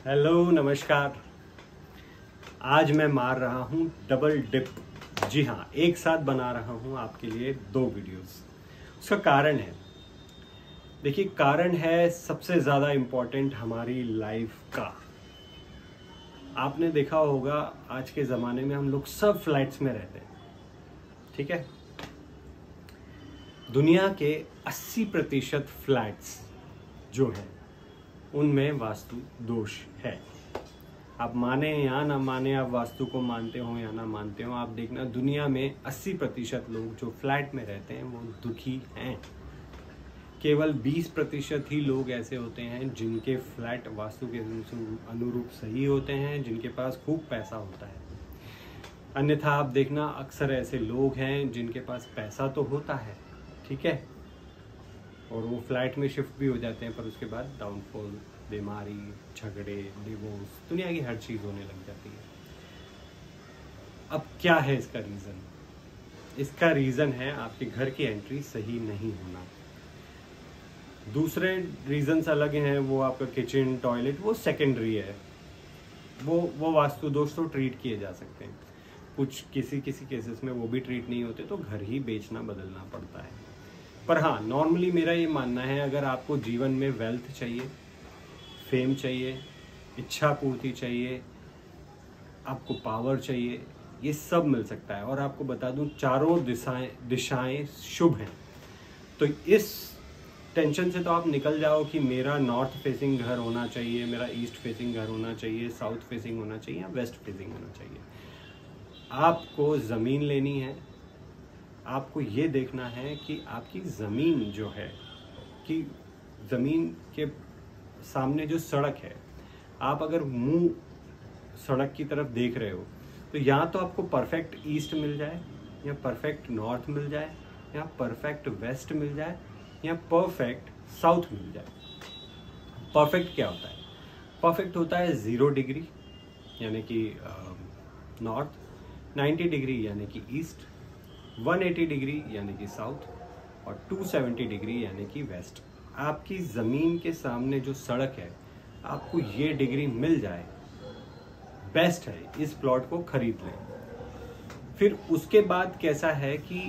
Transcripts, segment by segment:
Hello नमस्कार। आज मैं मार रहा हूँ डबल डिप। जी हाँ, एक साथ बना रहा हूँ आपके लिए 2 वीडियोस। उसका कारण है, देखिए कारण है सबसे ज़्यादा इम्पोर्टेंट हमारी लाइफ का। आपने देखा होगा आज के ज़माने में हम लोग सब फ्लैट्स में रहते हैं, ठीक है। दुनिया के 80% फ्लैट्स जो हैं उनमें वास्तु दोष है। आप माने या ना माने, आप वास्तु को मानते हो या ना मानते हो, आप देखना दुनिया में 80% लोग जो फ्लैट में रहते हैं वो दुखी हैं। केवल 20% ही लोग ऐसे होते हैं जिनके फ्लैट वास्तु के अनुरूप सही होते हैं, जिनके पास खूब पैसा होता है। अन्यथा आप देखना अक्सर ऐसे लोग हैं जिनके पास पैसा तो होता है, ठीक है, और वो फ्लैट में शिफ्ट भी हो जाते हैं, पर उसके बाद डाउनफॉल, बीमारी, झगड़े, डिवोर्स, दुनिया की हर चीज़ होने लग जाती है। अब क्या है इसका रीज़न? इसका रीज़न है आपके घर की एंट्री सही नहीं होना। दूसरे रीजंस अलग हैं, वो आपका किचन, टॉयलेट, वो सेकेंडरी है। वो वास्तु दोष तो ट्रीट किए जा सकते हैं। कुछ किसी केसेस में वो भी ट्रीट नहीं होते, तो घर ही बेचना बदलना पड़ता है। पर हाँ, नॉर्मली मेरा ये मानना है, अगर आपको जीवन में वेल्थ चाहिए, फेम चाहिए, इच्छा पूर्ति चाहिए, आपको पावर चाहिए, ये सब मिल सकता है। और आपको बता दूं, चारों दिशाएं शुभ हैं। तो इस टेंशन से तो आप निकल जाओ कि मेरा नॉर्थ फेसिंग घर होना चाहिए, मेरा ईस्ट फेसिंग घर होना चाहिए, साउथ फेसिंग होना चाहिए या वेस्ट फेसिंग होना चाहिए। आपको ज़मीन लेनी है, आपको ये देखना है कि आपकी ज़मीन जो है, कि ज़मीन के सामने जो सड़क है, आप अगर मुंह सड़क की तरफ देख रहे हो तो या तो आपको परफेक्ट ईस्ट मिल जाए, या परफेक्ट नॉर्थ मिल जाए, या परफेक्ट वेस्ट मिल जाए, या परफेक्ट साउथ मिल जाए। परफेक्ट क्या होता है? परफेक्ट होता है 0 डिग्री यानी कि नॉर्थ, 90 डिग्री यानी कि ईस्ट, 180 डिग्री यानी कि साउथ, और 270 डिग्री यानी कि वेस्ट। आपकी ज़मीन के सामने जो सड़क है, आपको ये डिग्री मिल जाए, बेस्ट है, इस प्लॉट को खरीद लें। फिर उसके बाद कैसा है कि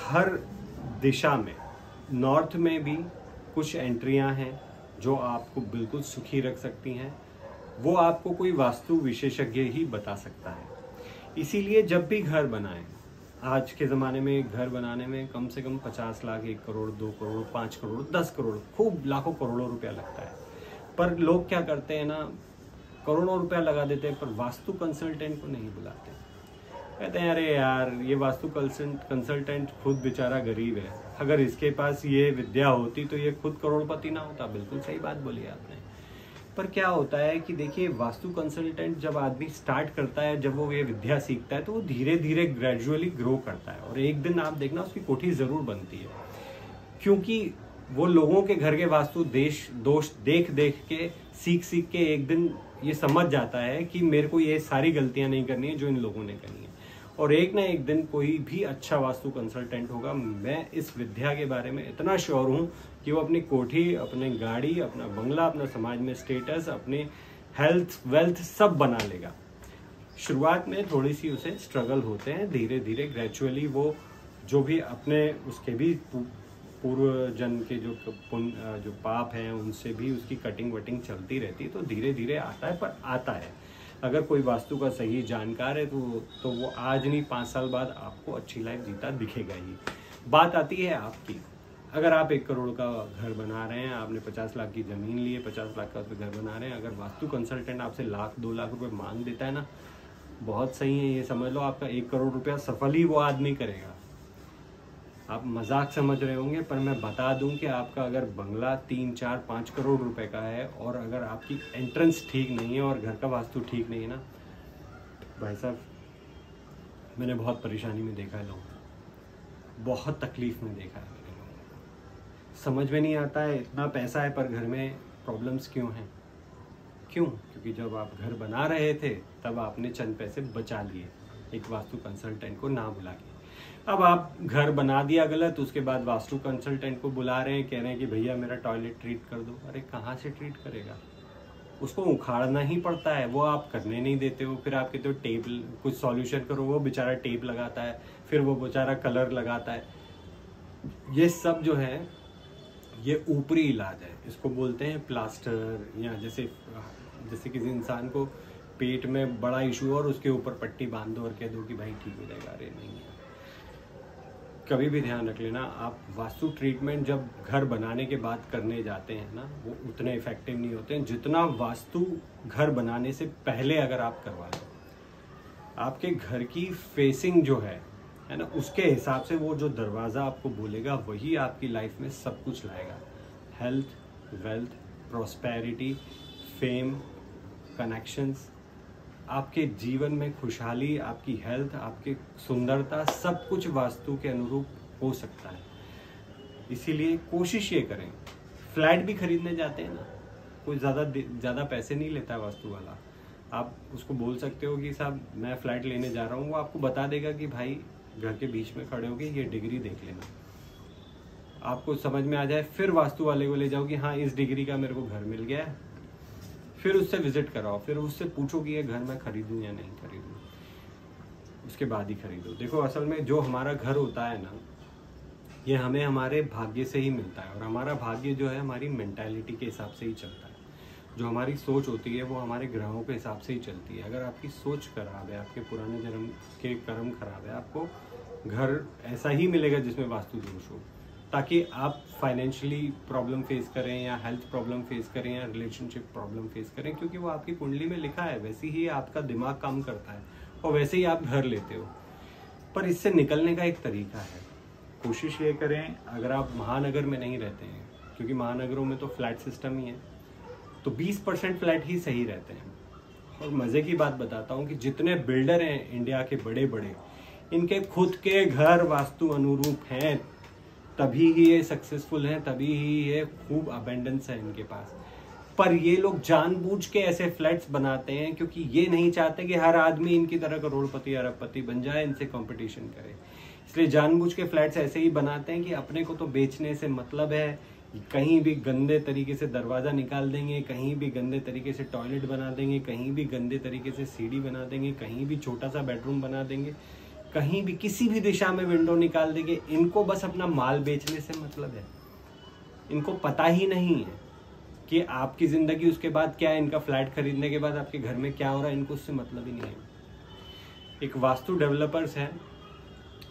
हर दिशा में, नॉर्थ में भी कुछ एंट्रियां हैं जो आपको बिल्कुल सुखी रख सकती हैं। वो आपको कोई वास्तु विशेषज्ञ ही बता सकता है। इसीलिए जब भी घर बनाएं, आज के ज़माने में घर बनाने में कम से कम 50 लाख, 1 करोड़, 2 करोड़, 5 करोड़, 10 करोड़, खूब लाखों करोड़ों रुपया लगता है। पर लोग क्या करते हैं ना, करोड़ों रुपया लगा देते हैं पर वास्तु कंसल्टेंट को नहीं बुलाते। कहते हैं अरे यार, ये वास्तु कंसल्टेंट खुद बेचारा गरीब है, अगर इसके पास ये विद्या होती तो ये खुद करोड़पति ना होता। बिल्कुल सही बात बोली आपने। पर क्या होता है कि देखिए, वास्तु कंसल्टेंट जब आदमी स्टार्ट करता है, जब वो ये विद्या सीखता है, तो वो धीरे धीरे ग्रेजुअली ग्रो करता है, और एक दिन आप देखना उसकी कोठी जरूर बनती है। क्योंकि वो लोगों के घर के वास्तु दोष देख देख के, सीख के एक दिन ये समझ जाता है कि मेरे को ये सारी गलतियां नहीं करनी है जो इन लोगों ने करी है। और एक ना एक दिन कोई भी अच्छा वास्तु कंसल्टेंट होगा, मैं इस विद्या के बारे में इतना श्योर हूँ कि वो अपनी कोठी, अपनी गाड़ी, अपना बंगला, अपना समाज में स्टेटस, अपने हेल्थ, वेल्थ सब बना लेगा। शुरुआत में थोड़ी सी उसे स्ट्रगल होते हैं, धीरे धीरे ग्रेजुअली वो जो भी अपने उसके भी पूर्व जन्म के जो पाप हैं उनसे भी उसकी कटिंग वटिंग चलती रहती है, तो धीरे धीरे आता है, पर आता है। अगर कोई वास्तु का सही जानकार है तो वो आज नहीं 5 साल बाद आपको अच्छी लाइफ जीता दिखेगा ही। बात आती है आपकी, अगर आप 1 करोड़ का घर बना रहे हैं, आपने 50 लाख की ज़मीन ली है, 50 लाख का उस पर घर बना रहे हैं, अगर वास्तु कंसल्टेंट आपसे 1 लाख 2 लाख रुपए मांग देता है ना, बहुत सही है, ये समझ लो आपका 1 करोड़ रुपया सफल ही वो आदमी करेगा। आप मजाक समझ रहे होंगे, पर मैं बता दूं कि आपका अगर बंगला 3, 4, 5 करोड़ रुपए का है, और अगर आपकी एंट्रेंस ठीक नहीं है और घर का वास्तु ठीक नहीं है ना, भाई साहब, मैंने बहुत परेशानी में देखा है लोगों को, बहुत तकलीफ में देखा है मैंने लोगों को। समझ में नहीं आता है, इतना पैसा है पर घर में प्रॉब्लम्स क्यों हैं? क्यों? क्योंकि जब आप घर बना रहे थे तब आपने चंद पैसे बचा लिए एक वास्तु कंसल्टेंट को ना बुला के। अब आप घर बना दिया गलत, उसके बाद वास्तु कंसल्टेंट को बुला रहे हैं, कह रहे हैं कि भैया मेरा टॉयलेट ट्रीट कर दो। अरे कहाँ से ट्रीट करेगा? उसको उखाड़ना ही पड़ता है, वो आप करने नहीं देते हो। फिर आप कहते हो टेप, कुछ सॉल्यूशन करो, वो बेचारा टेप लगाता है, फिर वो बेचारा कलर लगाता है। ये सब जो है ये ऊपरी इलाज है, इसको बोलते हैं प्लास्टर। या जैसे किसी इंसान को पेट में बड़ा इशू और उसके ऊपर पट्टी बांध दो और कह दो कि भाई ठीक हो जाएगा, अरे नहीं है। कभी भी ध्यान रख लेना, आप वास्तु ट्रीटमेंट जब घर बनाने के बाद करने जाते हैं ना, वो उतने इफेक्टिव नहीं होते हैं जितना वास्तु घर बनाने से पहले अगर आप करवा लो। आपके घर की फेसिंग जो है ना, उसके हिसाब से वो जो दरवाज़ा आपको बोलेगा वही आपकी लाइफ में सब कुछ लाएगा। Health, wealth, prosperity, fame, connections, आपके जीवन में खुशहाली, आपकी हेल्थ, आपकी सुंदरता, सब कुछ वास्तु के अनुरूप हो सकता है। इसीलिए कोशिश ये करें, फ्लैट भी खरीदने जाते हैं ना, कोई ज़्यादा पैसे नहीं लेता वास्तु वाला। आप उसको बोल सकते हो कि साहब मैं फ्लैट लेने जा रहा हूँ, वो आपको बता देगा कि भाई घर के बीच में खड़े होगे, ये डिग्री देख लेना, आपको समझ में आ जाए। फिर वास्तु वाले को ले जाओ कि हाँ इस डिग्री का मेरे को घर मिल गया है, फिर उससे विजिट कराओ, फिर उससे पूछो कि ये घर मैं खरीदूं या नहीं खरीदूं, उसके बाद ही खरीदो। देखो असल में जो हमारा घर होता है ना, ये हमें हमारे भाग्य से ही मिलता है, और हमारा भाग्य जो है हमारी मेंटालिटी के हिसाब से ही चलता है। जो हमारी सोच होती है वो हमारे ग्रहों के हिसाब से ही चलती है। अगर आपकी सोच खराब है, आपके पुराने जन्म के कर्म खराब है, आपको घर ऐसा ही मिलेगा जिसमें वास्तु दोष हो, ताकि आप फाइनेंशियली प्रॉब्लम फेस करें या हेल्थ प्रॉब्लम फेस करें या रिलेशनशिप प्रॉब्लम फेस करें, क्योंकि वो आपकी कुंडली में लिखा है, वैसे ही आपका दिमाग काम करता है और वैसे ही आप घर लेते हो। पर इससे निकलने का एक तरीका है, कोशिश ये करें, अगर आप महानगर में नहीं रहते हैं, क्योंकि महानगरों में तो फ्लैट सिस्टम ही है, तो 20% फ्लैट ही सही रहते हैं। और मज़े की बात बताता हूँ कि जितने बिल्डर हैं इंडिया के बड़े बड़े, इनके खुद के घर वास्तु अनुरूप हैं, तभी ही ये सक्सेसफुल हैं, तभी ही ये खूब अबेंडेंस है इनके पास। पर ये लोग जानबूझ के ऐसे फ्लैट्स बनाते हैं क्योंकि ये नहीं चाहते कि हर आदमी इनकी तरह करोड़पति अरबपति बन जाए, इनसे कंपटीशन करे। इसलिए जानबूझ के फ्लैट्स ऐसे ही बनाते हैं कि अपने को तो बेचने से मतलब है, कहीं भी गंदे तरीके से दरवाज़ा निकाल देंगे, कहीं भी गंदे तरीके से टॉयलेट बना देंगे, कहीं भी गंदे तरीके से सीढ़ी बना देंगे, कहीं भी छोटा सा बेडरूम बना देंगे, कहीं भी किसी भी दिशा में विंडो निकाल देंगे। इनको बस अपना माल बेचने से मतलब है। इनको पता ही नहीं है कि आपकी ज़िंदगी उसके बाद क्या है, इनका फ्लैट खरीदने के बाद आपके घर में क्या हो रहा है, इनको उससे मतलब ही नहीं है। एक वास्तु डेवलपर्स हैं,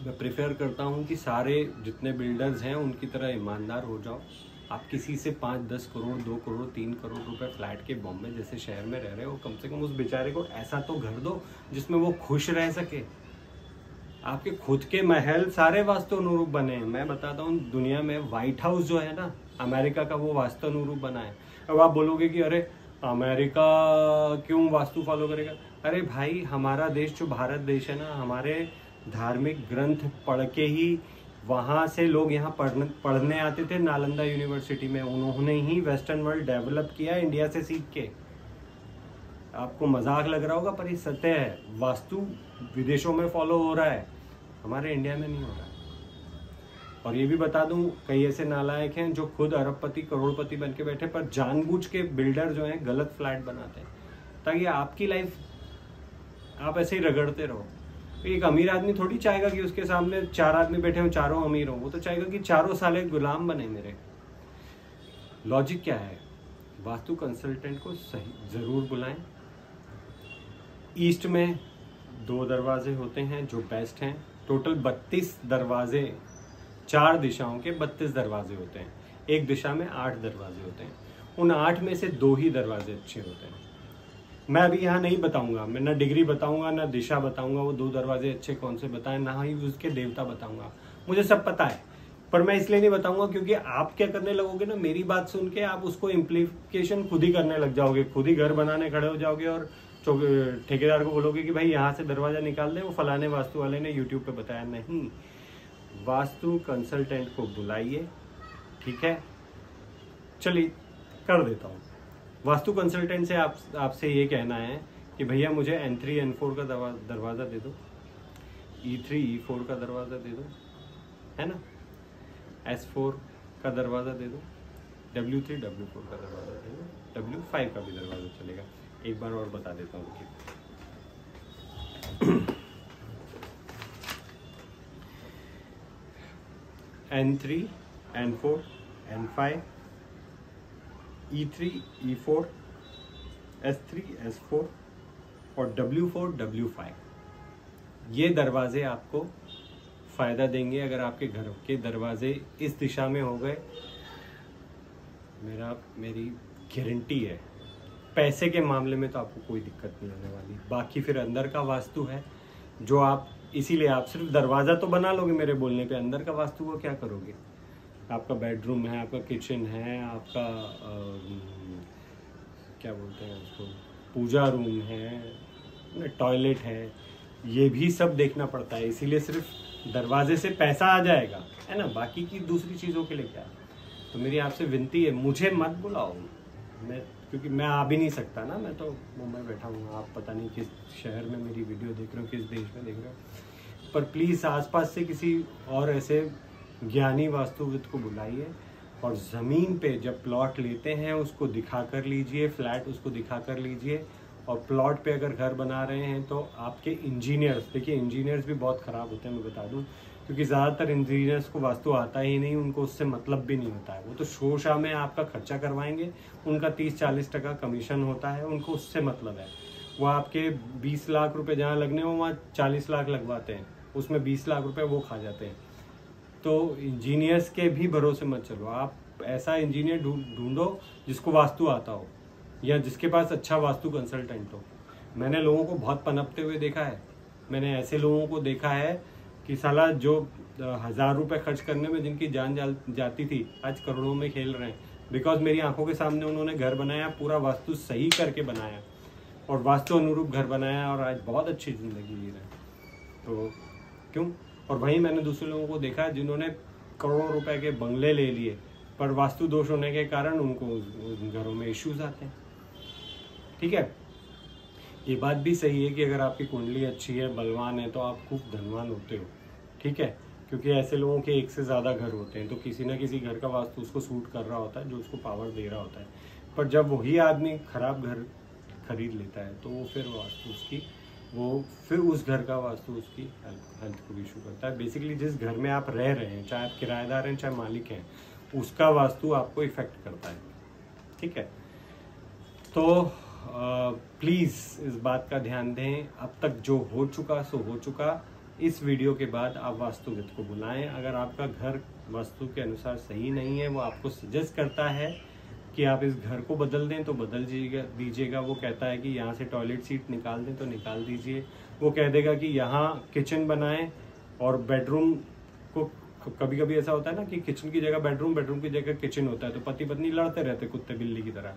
मैं प्रेफर करता हूँ कि सारे जितने बिल्डर्स हैं उनकी तरह ईमानदार हो जाओ। आप किसी से 5-10 करोड़, 2 करोड़, 3 करोड़ रुपए फ्लैट के बॉम्बे जैसे शहर में रह रहे हो, कम से कम उस बेचारे को ऐसा तो घर दो जिसमें वो खुश रह सके। आपके खुद के महल सारे वास्तु अनुरूप बने हैं। मैं बताता हूँ, दुनिया में व्हाइट हाउस जो है ना अमेरिका का, वो वास्तु अनुरूप बना है। अब आप बोलोगे कि अरे अमेरिका क्यों वास्तु फॉलो करेगा? अरे भाई, हमारा देश जो भारत देश है ना, हमारे धार्मिक ग्रंथ पढ़ के ही वहाँ से लोग यहाँ पढ़ने आते थे। नालंदा यूनिवर्सिटी में उन्होंने ही वेस्टर्न वर्ल्ड डेवलप किया इंडिया से सीख के। आपको मजाक लग रहा होगा पर ये सत्य है। वास्तु विदेशों में फॉलो हो रहा है, हमारे इंडिया में नहीं हो रहा है। और ये भी बता दूं, कई ऐसे नालायक हैं जो खुद अरबपति करोड़पति बन के बैठे, पर जानबूझ के बिल्डर जो हैं गलत फ्लैट बनाते हैं ताकि आपकी लाइफ आप ऐसे ही रगड़ते रहो। एक अमीर आदमी थोड़ी चाहेगा कि उसके सामने 4 आदमी बैठे हो, चारों अमीर हो। वो तो चाहेगा कि चारों साले गुलाम बने मेरे। लॉजिक क्या है? वास्तु कंसल्टेंट को सही जरूर बुलाएं। ईस्ट में 2 दरवाजे होते हैं जो बेस्ट हैं। टोटल 32 दरवाजे, 4 दिशाओं के 32 दरवाजे होते हैं। एक दिशा में 8 दरवाजे होते हैं। उन 8 में से 2 ही दरवाजे अच्छे होते हैं। मैं अभी यहाँ नहीं बताऊंगा, मैं ना डिग्री बताऊंगा ना दिशा बताऊंगा, वो 2 दरवाजे अच्छे कौन से बताएं, ना ही उसके देवता बताऊंगा। मुझे सब पता है, पर मैं इसलिए नहीं बताऊंगा क्योंकि आप क्या करने लगोगे ना, मेरी बात सुन के आप उसको इम्प्लीकेशन खुद ही करने लग जाओगे, खुद ही घर बनाने खड़े हो जाओगे और ठेकेदार को बोलोगे कि भाई यहाँ से दरवाजा निकाल दे, वो फलाने वास्तु वाले ने यूट्यूब पे बताया। नहीं, वास्तु कंसल्टेंट को बुलाइए, ठीक है? चलिए कर देता हूँ। वास्तु कंसल्टेंट से आपसे ये कहना है कि भैया मुझे N3 N4 का दरवाज़ा दे दो, E3 E4 का दरवाज़ा दे दो, है ना, S4 का दरवाज़ा दे दो, W3 W4 का दरवाज़ा दे दो, W5 का भी दरवाजा चलेगा। एक बार और बता देता हूँ कि N3, N4, N5, E3, E4, S3, S4 और W4, W5 ये दरवाजे आपको फायदा देंगे। अगर आपके घर के दरवाजे इस दिशा में हो गए, मेरी गारंटी है पैसे के मामले में तो आपको कोई दिक्कत नहीं होने वाली। बाकी फिर अंदर का वास्तु है जो आप, इसीलिए आप सिर्फ दरवाजा तो बना लोगे मेरे बोलने पे, अंदर का वास्तु को क्या करोगे? आपका बेडरूम है, आपका किचन है, आपका क्या बोलते हैं उसको, पूजा रूम है, टॉयलेट है, ये भी सब देखना पड़ता है। इसीलिए सिर्फ दरवाजे से पैसा आ जाएगा, है ना, बाकी की दूसरी चीज़ों के लिए क्या। तो मेरी आपसे विनती है, मुझे मत बुलाओ, क्योंकि मैं आ भी नहीं सकता ना, मैं तो मुंबई बैठा हूँ, आप पता नहीं किस शहर में मेरी वीडियो देख रहे हो, किस देश में देख रहे हो। पर प्लीज़ आसपास से किसी और ऐसे ज्ञानी वास्तुविद को बुलाइए और ज़मीन पे जब प्लॉट लेते हैं उसको दिखा कर लीजिए, फ्लैट उसको दिखा कर लीजिए। और प्लॉट पे अगर घर बना रहे हैं तो आपके इंजीनियर्स, देखिए इंजीनियर्स भी बहुत ख़राब होते हैं, मैं बता दूं, क्योंकि ज़्यादातर इंजीनियर्स को वास्तु आता ही नहीं, उनको उससे मतलब भी नहीं होता है। वो तो शो शाह में आपका खर्चा करवाएंगे, उनका 30-40% कमीशन होता है, उनको उससे मतलब है। वो आपके 20 लाख रुपए जहाँ लगने हो वहाँ 40 लाख लगवाते हैं, उसमें 20 लाख रुपए वो खा जाते हैं। तो इंजीनियर्स के भी भरोसे मत चलो, आप ऐसा इंजीनियर ढूंढो जिसको वास्तु आता हो या जिसके पास अच्छा वास्तु कंसल्टेंट हो। मैंने लोगों को बहुत पनपते हुए देखा है, मैंने ऐसे लोगों को देखा है कि साला जो 1000 रुपये खर्च करने में जिनकी जान जाती थी आज करोड़ों में खेल रहे हैं, बिकॉज मेरी आंखों के सामने उन्होंने घर बनाया, पूरा वास्तु सही करके बनाया और वास्तु अनुरूप घर बनाया और आज बहुत अच्छी जिंदगी जी रहे हैं। तो क्यों? और वहीं मैंने दूसरे लोगों को देखा जिन्होंने करोड़ों रुपए के बंगले ले लिए, पर वास्तु दोष होने के कारण उनको उन घरों में इश्यूज आते हैं। ठीक है, ये बात भी सही है कि अगर आपकी कुंडली अच्छी है, बलवान है, तो आप खूब धनवान होते हो। ठीक है, क्योंकि ऐसे लोगों के एक से ज़्यादा घर होते हैं, तो किसी ना किसी घर का वास्तु उसको सूट कर रहा होता है, जो उसको पावर दे रहा होता है। पर जब वही आदमी खराब घर खरीद लेता है तो वो फिर वास्तु उसकी, वो फिर उस घर का वास्तु उसकी हेल्थ को भी इशू करता है। बेसिकली जिस घर में आप रह रहे हैं, चाहे आप किराएदार हैं चाहे मालिक हैं, उसका वास्तु आपको इफेक्ट करता है। ठीक है, तो प्लीज़ इस बात का ध्यान दें। अब तक जो हो चुका सो हो चुका। इस वीडियो के बाद आप वास्तुविद को बुलाएं। अगर आपका घर वास्तु के अनुसार सही नहीं है, वो आपको सजेस्ट करता है कि आप इस घर को बदल दें तो बदल दीजिएगा। वो कहता है कि यहाँ से टॉयलेट सीट निकाल दें तो निकाल दीजिए। वो कह देगा कि यहाँ किचन बनाएं और बेडरूम को, कभी कभी ऐसा होता है ना कि किचन की जगह बेडरूम, बेडरूम की जगह किचन होता है, तो पति पत्नी लड़ते रहते कुत्ते बिल्ली की तरह।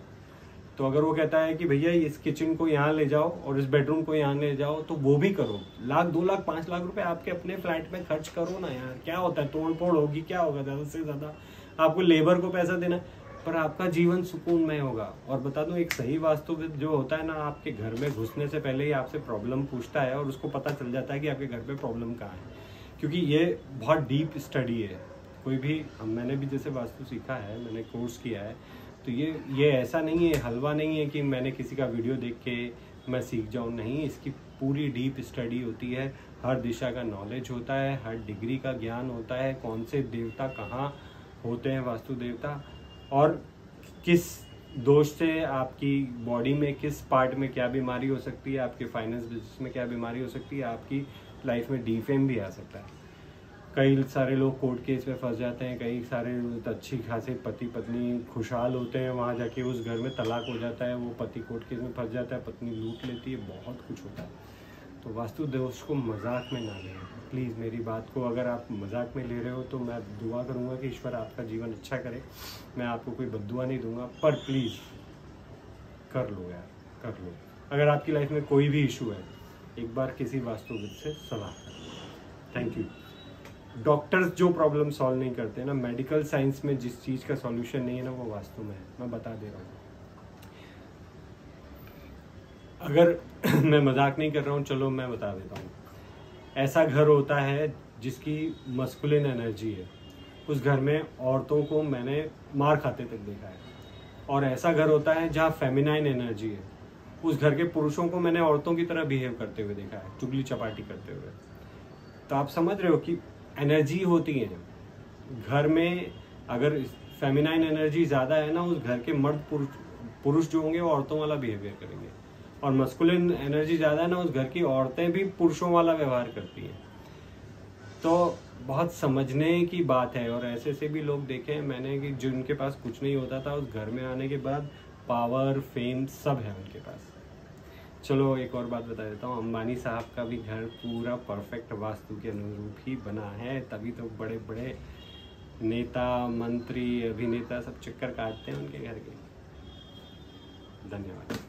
तो अगर वो कहता है कि भैया इस किचन को यहाँ ले जाओ और इस बेडरूम को यहाँ ले जाओ, तो वो भी करो। 1 लाख 2 लाख 5 लाख रुपए आपके अपने फ्लैट में खर्च करो ना यार, क्या होता है, तोड़ फोड़ होगी, क्या होगा, ज्यादा से ज्यादा आपको लेबर को पैसा देना, पर आपका जीवन सुकूनमय होगा। और बता दूं, एक सही वास्तुविद जो होता है ना, आपके घर में घुसने से पहले ही आपसे प्रॉब्लम पूछता है और उसको पता चल जाता है कि आपके घर पे प्रॉब्लम कहाँ है, क्योंकि ये बहुत डीप स्टडी है। कोई भी, मैंने भी जैसे वास्तु सीखा है, मैंने कोर्स किया है, तो ये ऐसा नहीं है, हलवा नहीं है कि मैंने किसी का वीडियो देख के मैं सीख जाऊं, नहीं, इसकी पूरी डीप स्टडी होती है। हर दिशा का नॉलेज होता है, हर डिग्री का ज्ञान होता है, कौन से देवता कहाँ होते हैं, वास्तु देवता, और किस दोष से आपकी बॉडी में किस पार्ट में क्या बीमारी हो सकती है, आपके फाइनेंस बिजनेस में क्या बीमारी हो सकती है, आपकी लाइफ में डीफेम भी आ सकता है। कई सारे लोग कोर्ट केस में फंस जाते हैं, कई सारे अच्छी खासे पति पत्नी खुशहाल होते हैं, वहाँ जाके उस घर में तलाक हो जाता है, वो पति कोर्ट केस में फंस जाता है, पत्नी लूट लेती है, बहुत कुछ होता है। तो वास्तु दोष को मजाक में ना लें प्लीज़। मेरी बात को अगर आप मजाक में ले रहे हो तो मैं दुआ करूँगा कि ईश्वर आपका जीवन अच्छा करे, मैं आपको कोई बद्दुआ नहीं दूंगा, पर प्लीज़ कर लो यार, कर लो। अगर आपकी लाइफ में कोई भी इशू है, एक बार किसी वास्तुविद से सलाह करें। Thank you. डॉक्टर्स जो प्रॉब्लम सॉल्व नहीं करते ना, मेडिकल साइंस में जिस चीज़ का सॉल्यूशन नहीं है ना, वो वास्तु में है, मैं बता दे रहा हूँ। अगर मैं मजाक नहीं कर रहा हूँ, चलो मैं बता देता हूँ। ऐसा घर होता है जिसकी मस्कुलिन एनर्जी है, उस घर में औरतों को मैंने मार खाते तक देखा है। और ऐसा घर होता है जहाँ फेमिनाइन एनर्जी है, उस घर के पुरुषों को मैंने औरतों की तरह बिहेव करते हुए देखा है, चुगली चपाटी करते हुए। तो आप समझ रहे हो कि एनर्जी होती है घर में। अगर फेमिनाइन एनर्जी ज़्यादा है ना, उस घर के मर्द पुरुष जो होंगे वो औरतों वाला बिहेवियर करेंगे, और मस्कुलिन एनर्जी ज़्यादा है ना, उस घर की औरतें भी पुरुषों वाला व्यवहार करती हैं। तो बहुत समझने की बात है। और ऐसे से भी लोग देखे हैं मैंने कि जिनके पास कुछ नहीं होता था, उस घर में आने के बाद पावर फेम सब है उनके पास। चलो एक और बात बता देता हूँ, अंबानी साहब का भी घर पूरा परफेक्ट वास्तु के अनुरूप ही बना है, तभी तो बड़े बड़े नेता, मंत्री, अभिनेता सब चक्कर काटते हैं उनके घर के। धन्यवाद।